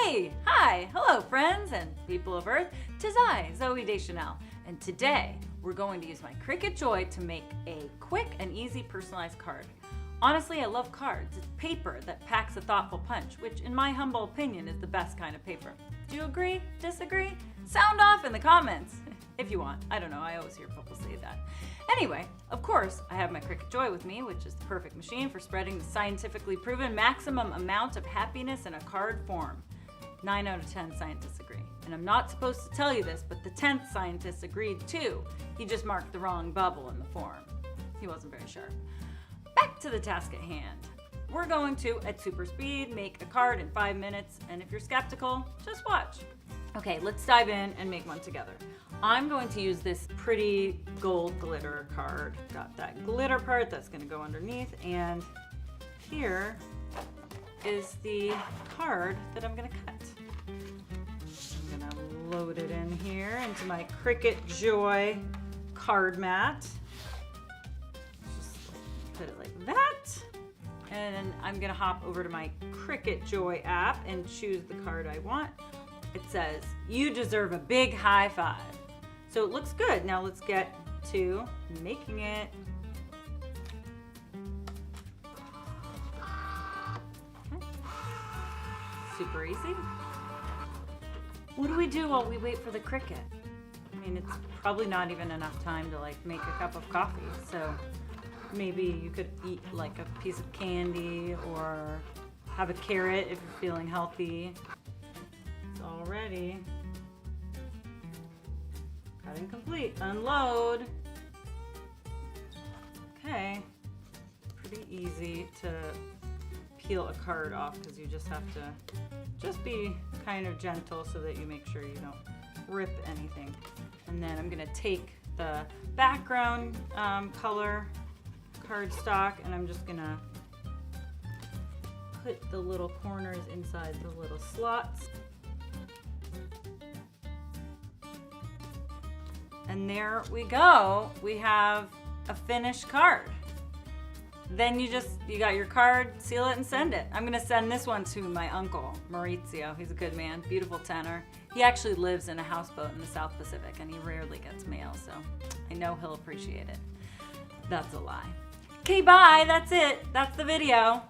Hey, hi, hello friends and people of Earth. 'Tis I, Zooey Deschanel, and today we're going to use my Cricut Joy to make a quick and easy personalized card. Honestly, I love cards. It's paper that packs a thoughtful punch, which in my humble opinion is the best kind of paper. Do you agree? Disagree? Sound off in the comments if you want. I don't know, I always hear people say that. Anyway, of course, I have my Cricut Joy with me, which is the perfect machine for spreading the scientifically proven maximum amount of happiness in a card form. 9 out of 10 scientists agree. And I'm not supposed to tell you this, but the 10th scientist agreed too. He just marked the wrong bubble in the form. He wasn't very sharp. Back to the task at hand. We're going to, at super speed, make a card in 5 minutes, and if you're skeptical, just watch. Okay, let's dive in and make one together. I'm going to use this pretty gold glitter card. Got that glitter part that's gonna go underneath, and here is the card that I'm gonna cut. I'm gonna load it in here into my Cricut Joy card mat. Just put it like that. And then I'm gonna hop over to my Cricut Joy app and choose the card I want. It says, "You deserve a big high five." So it looks good. Now let's get to making it. Okay. Super easy. What do we do while we wait for the Cricut? I mean, it's probably not even enough time to like make a cup of coffee. So maybe you could eat like a piece of candy or have a carrot if you're feeling healthy. It's all ready. Cutting complete. Unload. Okay. Pretty easy to peel a card off because you just have to just be kind of gentle so that you make sure you don't rip anything. And then I'm gonna take the background color cardstock and I'm just gonna put the little corners inside the little slots. And there we go. We have a finished card. Then you got your card, seal it and send it. I'm gonna send this one to my uncle, Maurizio. He's a good man, beautiful tenor. He actually lives in a houseboat in the South Pacific and he rarely gets mail, so I know he'll appreciate it. That's a lie. Okay, bye, that's it. That's the video.